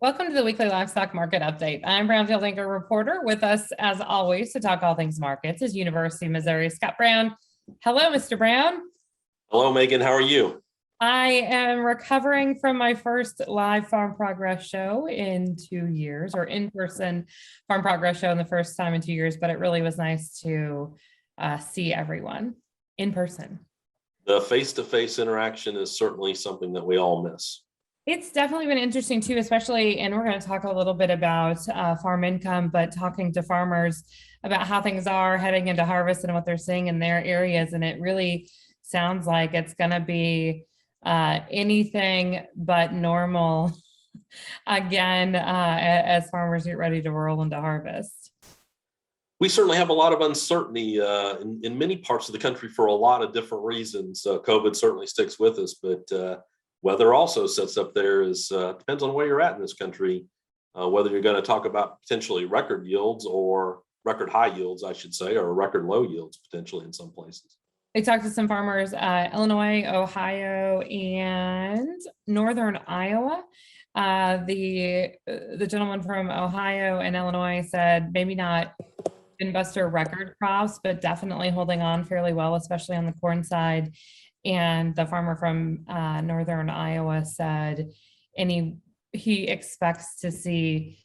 Welcome to the weekly livestock market update. I'm Brownfield anchor reporter. With us, as always, to talk all things markets is University of Missouri Scott Brown. Hello, Mr. Brown. Hello, Megan. How are you? I am recovering from my first live Farm Progress show in 2 years, or in-person Farm Progress show in the first time in 2 years, but it really was nice to see everyone in person. The face-to-face interaction is certainly something that we all miss. It's definitely been interesting too, especially, and we're going to talk a little bit about farm income, but talking to farmers about how things are heading into harvest and what they're seeing in their areas. And it really sounds like it's going to be anything but normal again as farmers get ready to roll into harvest. We certainly have a lot of uncertainty in many parts of the country for a lot of different reasons. COVID certainly sticks with us, but weather also sets up there. Depends on where you're at in this country, whether you're going to talk about potentially record yields or record high yields, I should say, or record low yields potentially in some places. I talked to some farmers, Illinois, Ohio, and Northern Iowa. The gentleman from Ohio and Illinois said maybe not investor record crops, but definitely holding on fairly well, especially on the corn side. And the farmer from Northern Iowa said he expects to see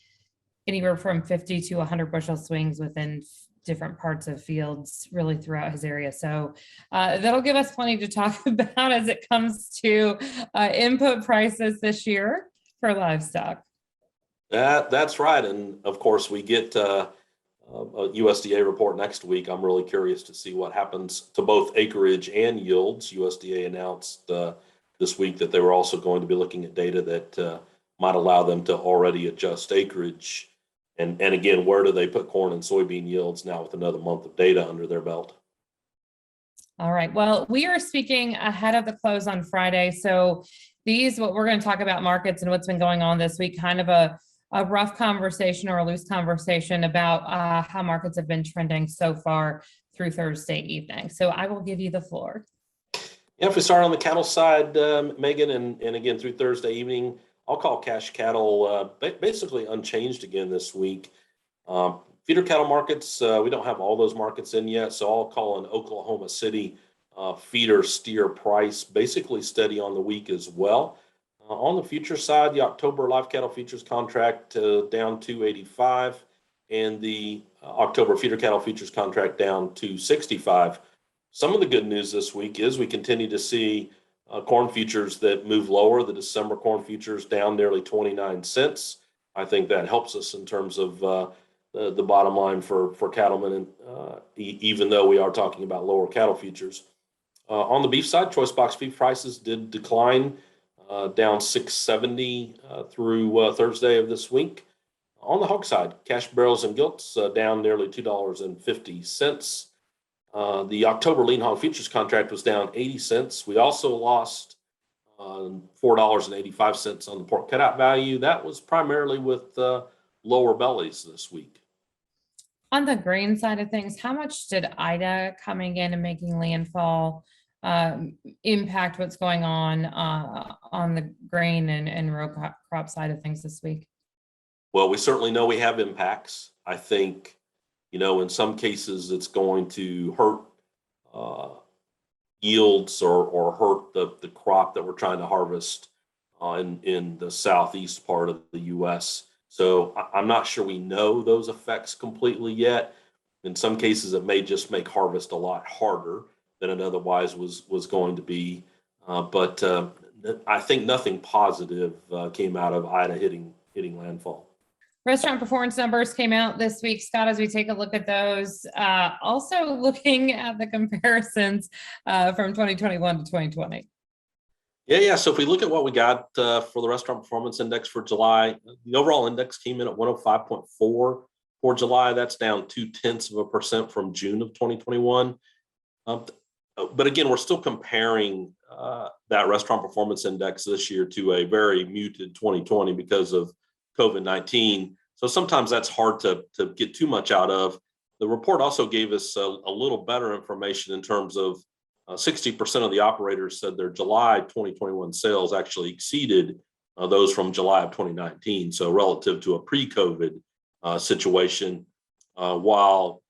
anywhere from 50 to 100 bushel swings within different parts of fields really throughout his area. So that'll give us plenty to talk about as it comes to input prices this year for livestock. That's right. And of course, we get a USDA report next week. I'm really curious to see what happens to both acreage and yields. USDA announced this week that they were also going to be looking at data that might allow them to already adjust acreage. And again, where do they put corn and soybean yields now with another month of data under their belt? All right. Well, we are speaking ahead of the close on Friday. So what we're going to talk about markets and what's been going on this week, kind of a rough conversation or a loose conversation about how markets have been trending so far through Thursday evening. So I will give you the floor. Yeah, if we start on the cattle side, Megan, and again through Thursday evening, I'll call cash cattle basically unchanged again this week. Feeder cattle markets, we don't have all those markets in yet, so I'll call an Oklahoma City feeder steer price basically steady on the week as well. On the future side, the October live cattle futures contract down 285, and the October feeder cattle futures contract down 265. Some of the good news this week is we continue to see corn futures that move lower. The December corn futures down nearly 29 cents. I think that helps us in terms of the bottom line for cattlemen, and even though we are talking about lower cattle futures. On the beef side, choice box beef prices did decline. Down 670 through Thursday of this week. On the hog side, cash barrels and gilts down nearly $2.50. The October lean hog futures contract was down 80 cents. We also lost $4.85 on the pork cutout value. That was primarily with lower bellies this week. On the grain side of things, how much did Ida coming in and making landfall impact what's going on the grain and row crop side of things this week? Well, we certainly know we have impacts. I think, in some cases it's going to hurt yields or hurt the crop that we're trying to harvest in the southeast part of the U.S. So I'm not sure we know those effects completely yet. In some cases, it may just make harvest a lot harder than it otherwise was going to be. But I think nothing positive came out of Ida hitting landfall. Restaurant performance numbers came out this week, Scott, as we take a look at those. Also looking at the comparisons from 2021 to 2020. Yeah. So if we look at what we got for the restaurant performance index for July, the overall index came in at 105.4 for July. That's down 0.2% from June of 2021. But again, we're still comparing that restaurant performance index this year to a very muted 2020 because of COVID-19. So sometimes that's hard to get too much out of. The report also gave us a little better information in terms of 60% of the operators said their July 2021 sales actually exceeded those from July of 2019. So relative to a pre-COVID situation, while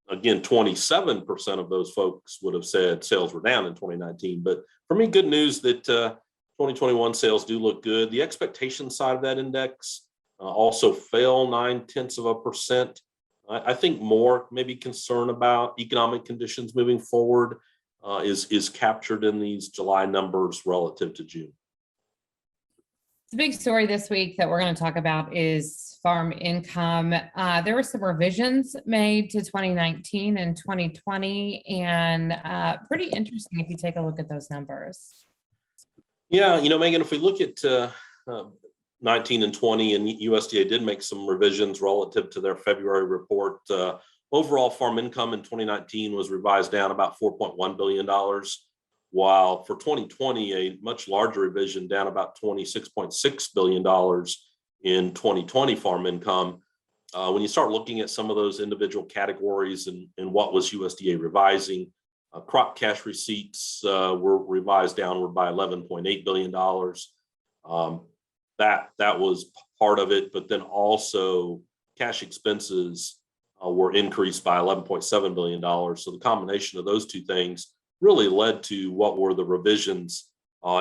again, 27% of those folks would have said sales were down in 2019. But for me, good news that 2021 sales do look good. The expectation side of that index also fell 0.9%. I think more maybe concern about economic conditions moving forward is captured in these July numbers relative to June. The big story this week that we're going to talk about is farm income. There were some revisions made to 2019 and 2020, and pretty interesting if you take a look at those numbers. Yeah, Megan, if we look at 19 and 20, and USDA did make some revisions relative to their February report. Overall farm income in 2019 was revised down about $4.1 billion, while for 2020, a much larger revision down about $26.6 billion in 2020 farm income. When you start looking at some of those individual categories and what was USDA revising, crop cash receipts were revised downward by $11.8 billion. That was part of it, but then also cash expenses were increased by $11.7 billion. So the combination of those two things really led to what were the revisions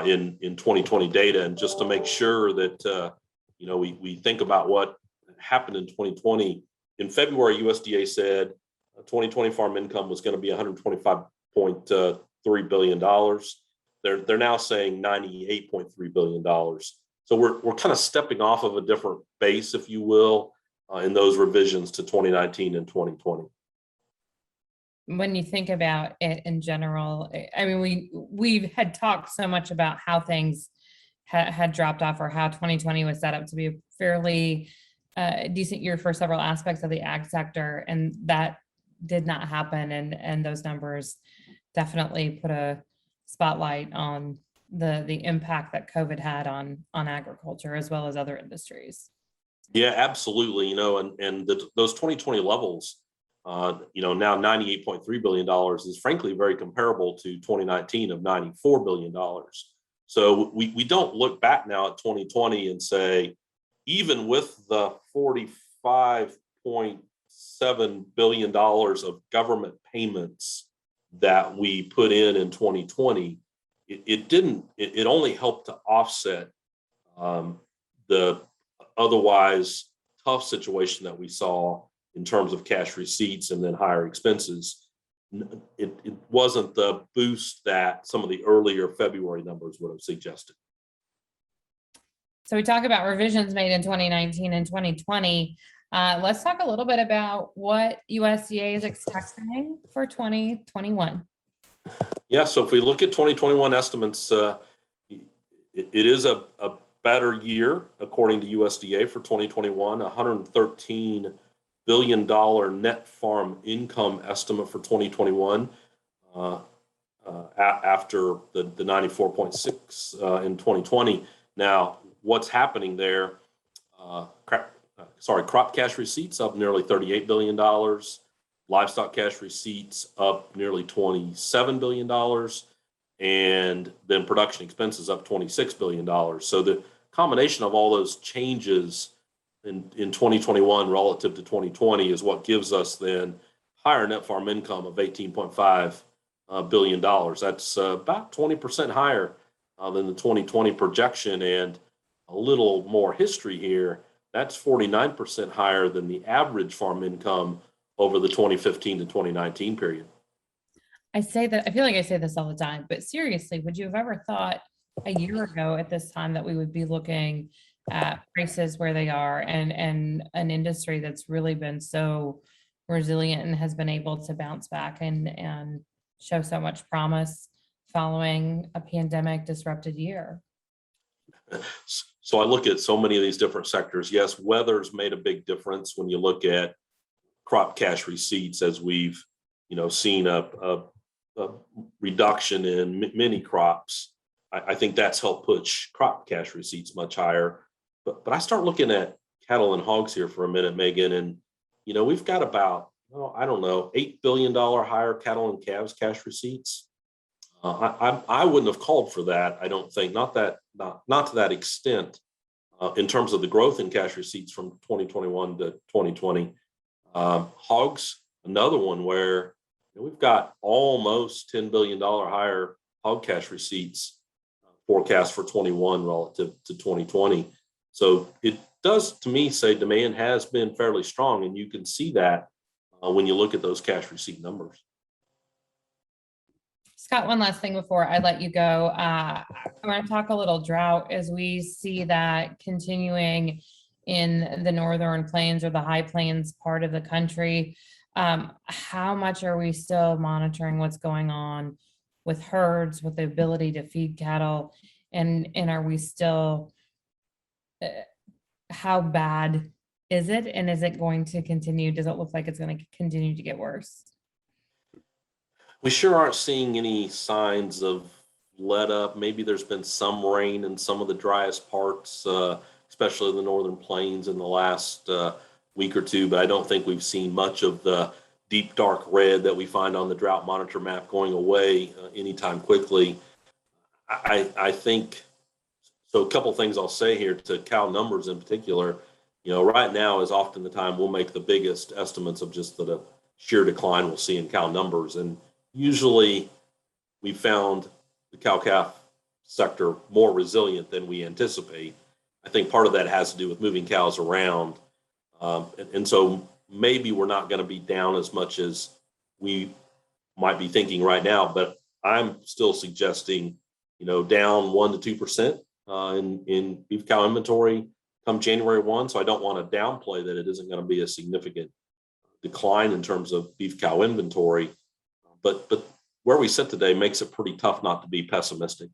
in 2020 data. And just to make sure that we think about what happened in 2020, in February, USDA said 2020 farm income was going to be $125.3 billion. They're now saying $98.3 billion. So we're kind of stepping off of a different base, if you will, in those revisions to 2019 and 2020. When you think about it in general, I mean, we had talked so much about how things had dropped off, or how 2020 was set up to be a fairly decent year for several aspects of the ag sector, and that did not happen. And those numbers definitely put a spotlight on the impact that COVID had on agriculture as well as other industries. Yeah, absolutely. And those 2020 levels, now $98.3 billion is frankly very comparable to 2019 of $94 billion. So we don't look back now at 2020 and say, even with the $45.7 billion of government payments that we put in 2020, it only helped to offset the otherwise tough situation that we saw in terms of cash receipts and then higher expenses. It wasn't the boost that some of the earlier February numbers would have suggested. So we talk about revisions made in 2019 and 2020. Let's talk a little bit about what USDA is expecting for 2021. Yeah, so if we look at 2021 estimates, it is a better year, according to USDA, for 2021, $113 billion net farm income estimate for 2021, after the 94.6 in 2020. Now, what's happening there? Crop cash receipts up nearly $38 billion. Livestock cash receipts up nearly $27 billion. And then production expenses up $26 billion. So the combination of all those changes in 2021 relative to 2020 is what gives us then higher net farm income of $18.5 billion. That's about 20% higher than the 2020 projection. And a little more history here, that's 49% higher than the average farm income over the 2015 to 2019 period. I say that, I feel like I say this all the time, but seriously, would you have ever thought a year ago at this time that we would be looking at prices where they are, and an industry that's really been so resilient and has been able to bounce back and show so much promise following a pandemic disrupted year? So I look at so many of these different sectors. Yes, weather's made a big difference when you look at crop cash receipts, as we've seen a reduction in many crops. I think that's helped push crop cash receipts much higher. But I start looking at cattle and hogs here for a minute, Megan, and we've got about $8 billion higher cattle and calves cash receipts. I wouldn't have called for that. I don't think, not to that extent, in terms of the growth in cash receipts from 2021 to 2020. Hogs, another one where we've got almost $10 billion higher hog cash receipts forecast for 21 relative to 2020. So it does, to me, say demand has been fairly strong, and you can see that when you look at those cash receipt numbers. Scott, one last thing before I let you go. I want to talk a little drought as we see that continuing in the northern plains or the high plains part of the country. How much are we still monitoring what's going on with herds, with the ability to feed cattle? And are we still, how bad is it? And is it going to continue? Does it look like it's going to continue to get worse? We sure aren't seeing any signs of let up. Maybe there's been some rain in some of the driest parts, especially the northern plains in the last week or two, but I don't think we've seen much of the deep dark red that we find on the drought monitor map going away anytime quickly. I think, so a couple things I'll say here to cow numbers in particular. Right now is often the time we'll make the biggest estimates of just the sheer decline we'll see in cow numbers. And usually we found the cow-calf sector more resilient than we anticipate. I think part of that has to do with moving cows around. And so maybe we're not going to be down as much as we might be thinking right now, but I'm still suggesting, down 1 to 2% in beef cow inventory come January 1. So I don't want to downplay that it isn't going to be a significant decline in terms of beef cow inventory. But where we sit today makes it pretty tough not to be pessimistic.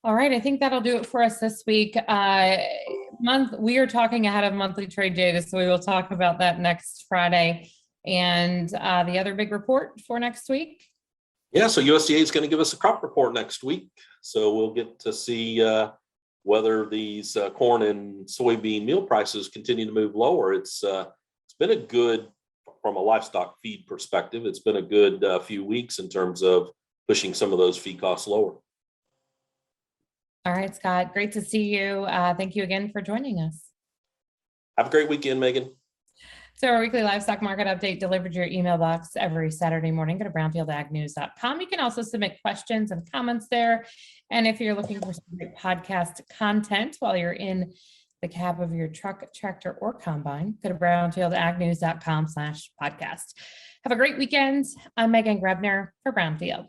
All right, I think that'll do it for us this week. We are talking ahead of monthly trade data, so we will talk about that next Friday. And the other big report for next week? Yeah, so USDA is going to give us a crop report next week. So we'll get to see whether these corn and soybean meal prices continue to move lower. It's been a good, from a livestock feed perspective, it's been a good few weeks in terms of pushing some of those feed costs lower. All right, Scott, great to see you. Thank you again for joining us. Have a great weekend, Megan. So our weekly livestock market update delivered to your email box every Saturday morning. Go to brownfieldagnews.com. You can also submit questions and comments there. And if you're looking for some great podcast content while you're in the cab of your truck, tractor, or combine, go to brownfieldagnews.com/podcast. Have a great weekend. I'm Megan Grebner for Brownfield.